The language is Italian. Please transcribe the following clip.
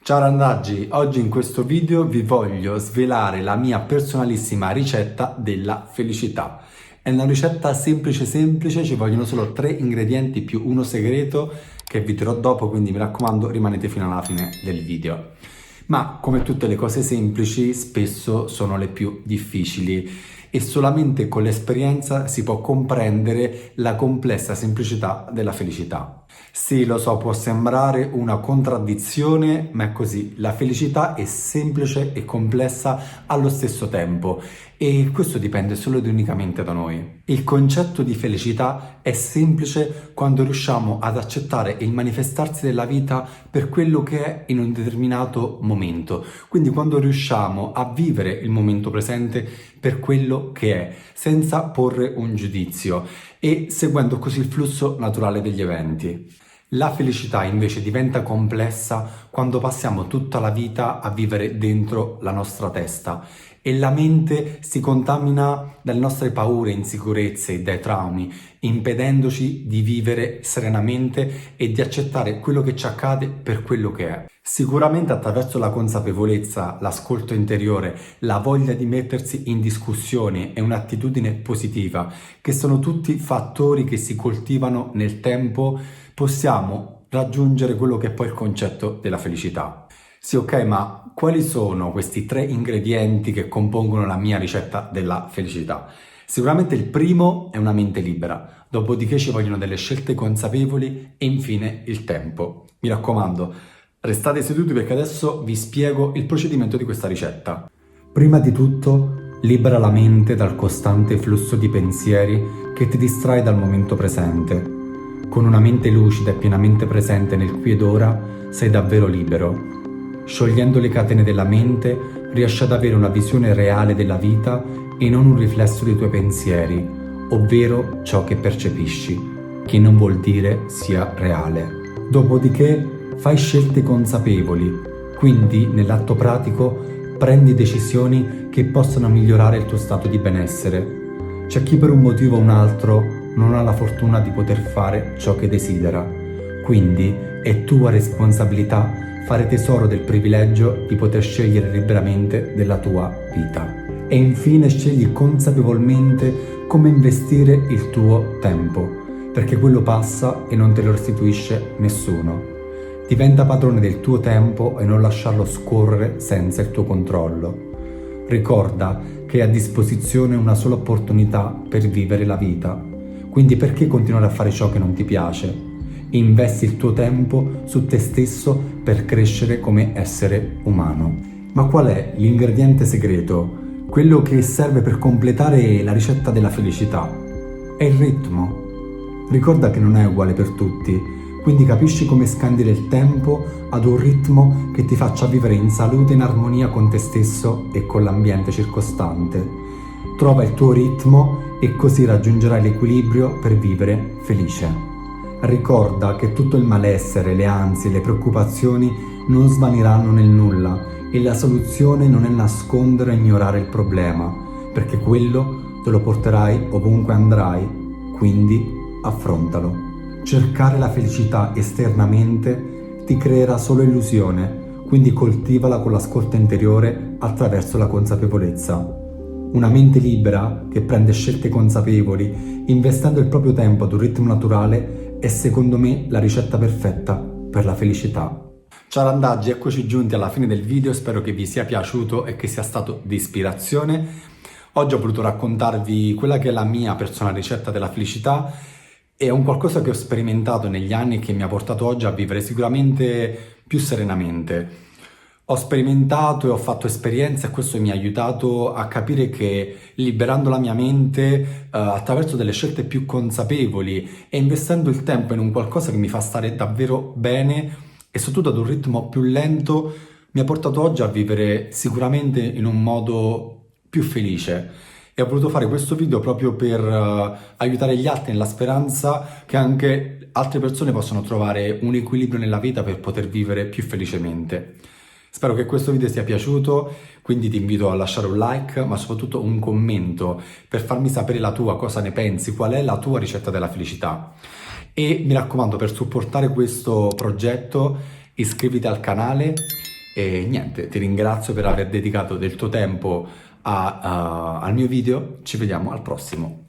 Ciao randaggi, oggi in questo video vi voglio svelare la mia personalissima ricetta della felicità. È una ricetta semplice, ci vogliono solo 3 ingredienti più uno segreto che vi dirò dopo, quindi mi raccomando rimanete fino alla fine del video. Ma come tutte le cose semplici, spesso sono le più difficili e solamente con l'esperienza si può comprendere la complessa semplicità della felicità. Sì, lo so, può sembrare una contraddizione, ma è così. La felicità è semplice e complessa allo stesso tempo e questo dipende solo ed unicamente da noi. Il concetto di felicità è semplice quando riusciamo ad accettare il manifestarsi della vita per quello che è in un determinato momento. Quindi quando riusciamo a vivere il momento presente per quello che è, senza porre un giudizio e seguendo così il flusso naturale degli eventi. La felicità invece diventa complessa quando passiamo tutta la vita a vivere dentro la nostra testa e la mente si contamina dalle nostre paure, insicurezze e dai traumi, impedendoci di vivere serenamente e di accettare quello che ci accade per quello che è. Sicuramente attraverso la consapevolezza, l'ascolto interiore, la voglia di mettersi in discussione e un'attitudine positiva, che sono tutti fattori che si coltivano nel tempo, possiamo raggiungere quello che è poi il concetto della felicità. Sì, ok, ma quali sono questi 3 ingredienti che compongono la mia ricetta della felicità? Sicuramente il primo è una mente libera, dopodiché ci vogliono delle scelte consapevoli e infine il tempo. Mi raccomando, restate seduti perché adesso vi spiego il procedimento di questa ricetta. Prima di tutto, libera la mente dal costante flusso di pensieri che ti distrae dal momento presente. Con una mente lucida e pienamente presente nel qui ed ora, sei davvero libero. Sciogliendo le catene della mente, riesci ad avere una visione reale della vita e non un riflesso dei tuoi pensieri, ovvero ciò che percepisci, che non vuol dire sia reale. Dopodiché, fai scelte consapevoli, quindi nell'atto pratico prendi decisioni che possano migliorare il tuo stato di benessere. C'è chi per un motivo o un altro non ha la fortuna di poter fare ciò che desidera, quindi è tua responsabilità fare tesoro del privilegio di poter scegliere liberamente della tua vita. E infine scegli consapevolmente come investire il tuo tempo, perché quello passa e non te lo restituisce nessuno. Diventa padrone del tuo tempo e non lasciarlo scorrere senza il tuo controllo. Ricorda che hai a disposizione una sola opportunità per vivere la vita, quindi perché continuare a fare ciò che non ti piace? Investi il tuo tempo su te stesso per crescere come essere umano. Ma qual è l'ingrediente segreto? Quello che serve per completare la ricetta della felicità? È il ritmo. Ricorda che non è uguale per tutti, quindi capisci come scandire il tempo ad un ritmo che ti faccia vivere in salute e in armonia con te stesso e con l'ambiente circostante. Trova il tuo ritmo e così raggiungerai l'equilibrio per vivere felice. Ricorda che tutto il malessere, le ansie, le preoccupazioni non svaniranno nel nulla e la soluzione non è nascondere e ignorare il problema, perché quello te lo porterai ovunque andrai, quindi affrontalo. Cercare la felicità esternamente ti creerà solo illusione, quindi coltivala con l'ascolto interiore attraverso la consapevolezza. Una mente libera che prende scelte consapevoli, investendo il proprio tempo ad un ritmo naturale, è secondo me la ricetta perfetta per la felicità. Ciao randaggi, eccoci giunti alla fine del video, spero che vi sia piaciuto e che sia stato di ispirazione. Oggi ho voluto raccontarvi quella che è la mia personale ricetta della felicità. È un qualcosa che ho sperimentato negli anni e che mi ha portato oggi a vivere sicuramente più serenamente. Ho sperimentato e ho fatto esperienze e questo mi ha aiutato a capire che liberando la mia mente attraverso delle scelte più consapevoli e investendo il tempo in un qualcosa che mi fa stare davvero bene e soprattutto ad un ritmo più lento mi ha portato oggi a vivere sicuramente in un modo più felice. E ho voluto fare questo video proprio per aiutare gli altri nella speranza che anche altre persone possano trovare un equilibrio nella vita per poter vivere più felicemente. Spero che questo video sia piaciuto, quindi ti invito a lasciare un like, ma soprattutto un commento per farmi sapere la tua, cosa ne pensi, qual è la tua ricetta della felicità. E mi raccomando, per supportare questo progetto iscriviti al canale, E niente, ti ringrazio per aver dedicato del tuo tempo al mio video, ci vediamo al prossimo.